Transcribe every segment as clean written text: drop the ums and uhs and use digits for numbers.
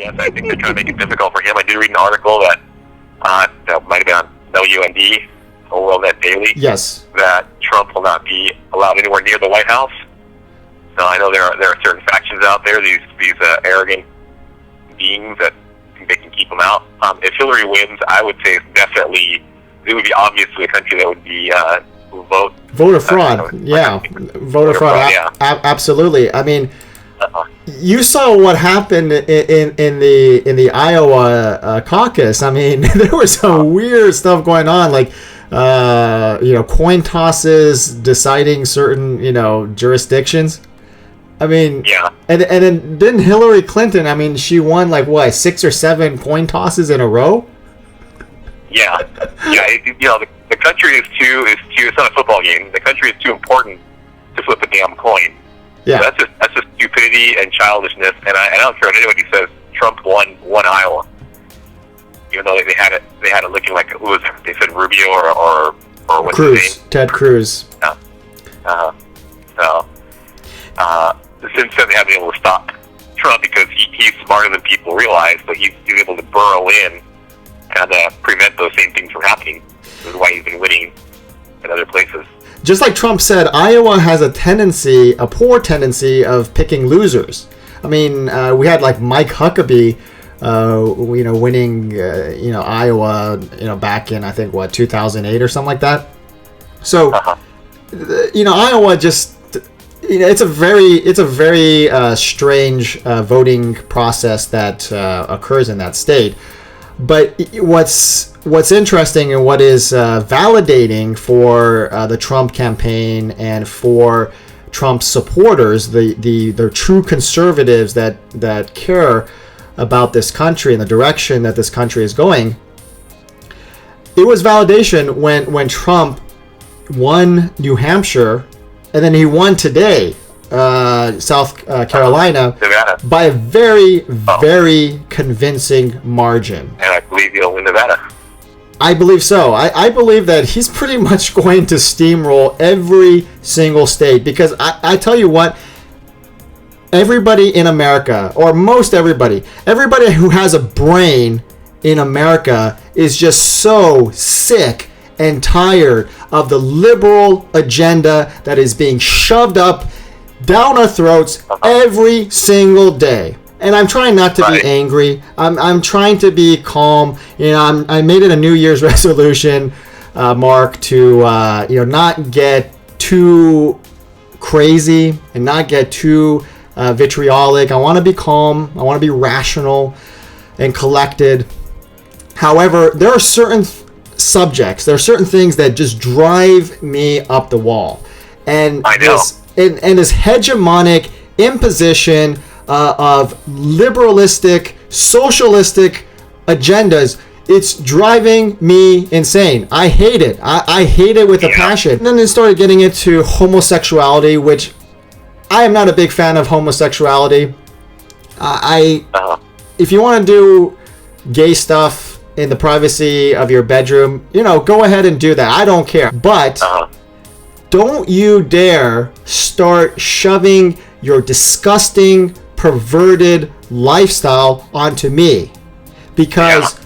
Yes, I think they're trying to make it difficult for him. I did read an article that might have been on WND, or World Net Daily. Yes. That Trump will not be allowed anywhere near the White House. So I know there are certain factions out there, these arrogant beings that think they can keep him out. If Hillary wins, I would say it would be obviously a country that would be voter fraud. Voter fraud. Yeah. Absolutely. I mean, you saw what happened in the Iowa caucus. I mean, there was some weird stuff going on, like coin tosses deciding certain jurisdictions. I mean, yeah. And then didn't Hillary Clinton? I mean, she won like what, 6 or 7 coin tosses in a row. Yeah, yeah. The country is too. It's not a football game. The country is too important to flip a damn coin. Yeah, so that's just stupidity and childishness. And I don't care what anybody says. Trump won Iowa, even though they had it looking like, who was it? They said Rubio or what's Cruz, his name? Ted Cruz. Since then they haven't been able to stop Trump because he's smarter than people realize, but he's able to burrow in and prevent those same things from happening. This is why he's been winning in other places. Just like Trump said, Iowa has a poor tendency of picking losers. I mean, we had like Mike Huckabee, winning, Iowa, back in, I think, 2008 or something like that. So, Iowa just, it's a very strange voting process that occurs in that state. But what's interesting and what is validating for the Trump campaign and for Trump's supporters, the true conservatives that care about this country and the direction that this country is going, it was validation when Trump won New Hampshire, and then he won today, South Carolina, Nevada, by a very, very convincing margin. And I believe he'll win Nevada. I believe so. I believe that he's pretty much going to steamroll every single state, because I tell you what, everybody in America, or most everybody who has a brain in America is just so sick and tired of the liberal agenda that is being shoved up down our throats every single day. And I'm trying not to be angry. I'm trying to be calm. I made it a New Year's resolution, Mark, to not get too crazy and not get too vitriolic. I want to be calm. I want to be rational and collected. However, there are certain subjects, there are certain things that just drive me up the wall. And this hegemonic imposition of liberalistic, socialistic agendas, it's driving me insane. I hate it. I hate it with a passion. And then they started getting into homosexuality, which I am not a big fan of homosexuality. If you want to do gay stuff in the privacy of your bedroom, go ahead and do that. I don't care. But don't you dare start shoving your disgusting, perverted lifestyle onto me. Because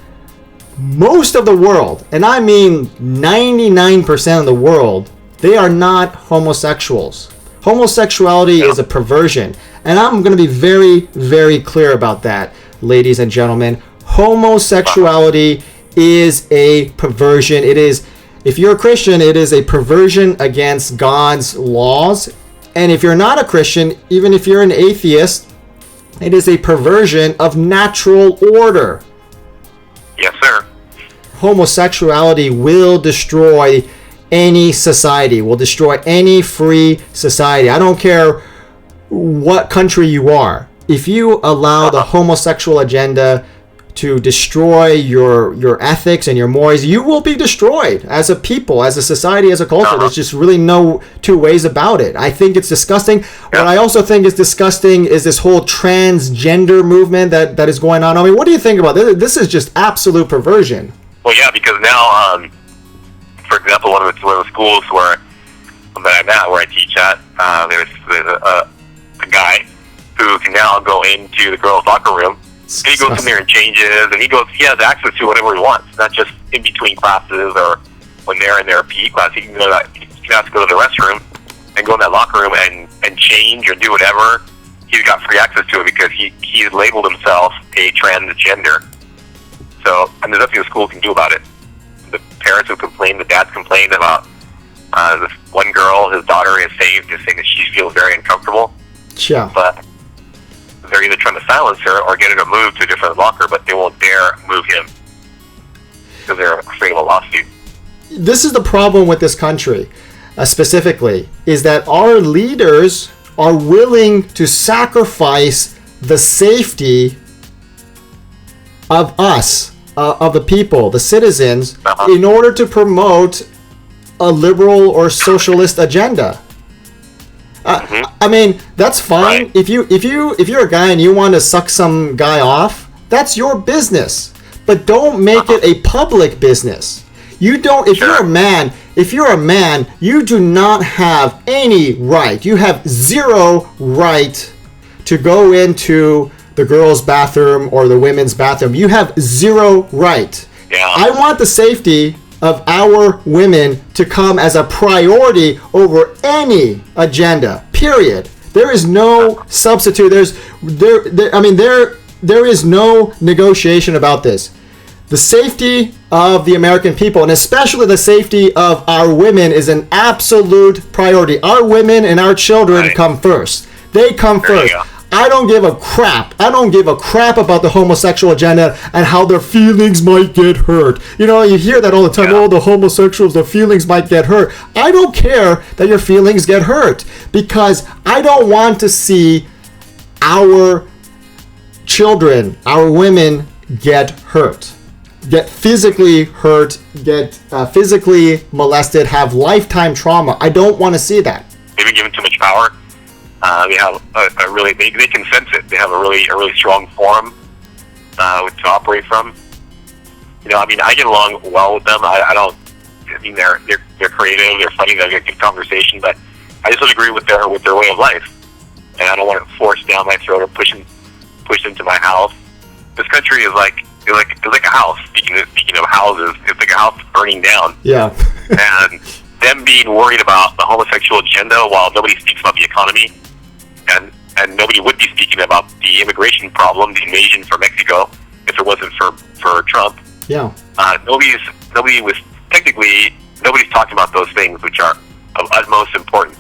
most of the world, and I mean 99% of the world, they are not homosexuals. Homosexuality is a perversion. And I'm going to be very, very clear about that, ladies and gentlemen. Homosexuality is a perversion. It is, if you're a Christian, it is a perversion against God's laws. And if you're not a Christian, even if you're an atheist, it is a perversion of natural order. Yes, sir. Homosexuality will destroy any society, will destroy any free society. I don't care what country you are. If you allow the homosexual agenda to destroy your ethics and your mores, you will be destroyed as a people, as a society, as a culture. There's just really no two ways about it. I think it's disgusting. What I also think is disgusting is this whole transgender movement that is going on. I mean, what do you think about this? This is just absolute perversion. Well, yeah, because now, for example, one of the schools that I'm at, where I teach at, there's a guy who can now go into the girls' locker room And he goes in there and changes, and he has access to whatever he wants, not just in between classes or when they're in their PE class. He can have to go to the restroom and go in that locker room and change or do whatever. He's got free access to it because he's labeled himself a transgender. So, and there's nothing the school can do about it. The parents have complained, the dads complained about this one girl, his daughter is saying that she feels very uncomfortable. Yeah. But they're either trying to silence her or get her to move to a different locker, but they won't dare move him because they're afraid of a lawsuit. This is the problem with this country, specifically, is that our leaders are willing to sacrifice the safety of us, of the people, the citizens, in order to promote a liberal or socialist agenda. I mean, that's fine. Right. If you're a guy and you want to suck some guy off, that's your business. But don't make it a public business. You don't. If you're a man, you do not have any right. You have zero right to go into the girls' bathroom or the women's bathroom. You have zero right. Yeah. I want the safety of our women to come as a priority over any agenda. Period. There is no substitute. There is no negotiation about this. The safety of the American people, and especially the safety of our women, is an absolute priority. Our women and our children come first. They come first. I don't give a crap. I don't give a crap about the homosexual agenda and how their feelings might get hurt. You know, you hear that all the time. Oh, the homosexuals, their feelings might get hurt. I don't care that your feelings get hurt, because I don't want to see our children, our women, get hurt. Get physically hurt, get physically molested, have lifetime trauma. I don't want to see that. They've been given too much power. They have they can sense it. They have a really strong forum to operate from. You know, I mean, I get along well with them. They're creative, they're funny, they get good conversation, but I just don't agree with their way of life, and I don't want it forced down my throat or pushed into my house. This country is like a house. Speaking of houses, it's like a house burning down. Yeah. And them being worried about the homosexual agenda while nobody speaks about the economy, and nobody would be speaking about the immigration problem, the invasion from Mexico, if it wasn't for Trump. Yeah. Nobody's talking about those things, which are of utmost importance.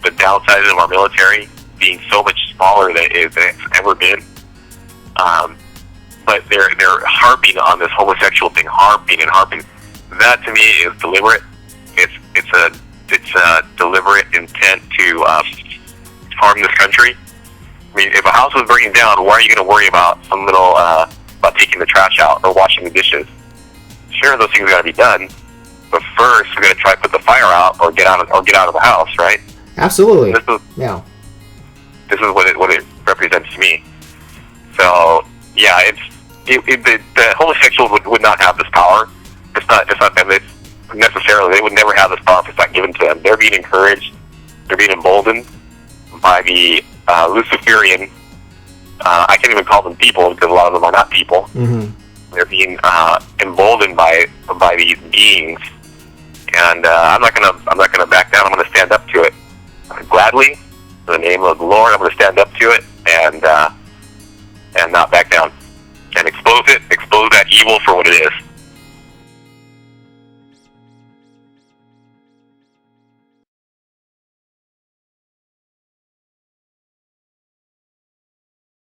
The downsizing of our military being so much smaller than it's ever been. But they're harping on this homosexual thing, harping. That to me is deliberate. It's a deliberate intent to harm this country. I mean, if a house was burning down, why are you going to worry about some little about taking the trash out or washing the dishes? Sure, those things got to be done, but first we're going to try to put the fire out or get out of the house, right? Absolutely. This is what it represents to me. So yeah, the homosexuals would not have this power. It's not them. Necessarily, they would never have this power if it's not given to them. They're being encouraged. They're being emboldened by the Luciferian. I can't even call them people because a lot of them are not people. Mm-hmm. They're being emboldened by these beings, and I'm not gonna back down. I'm gonna stand up to it gladly. In the name of the Lord, I'm gonna stand up to it and not back down and expose that evil for what it is.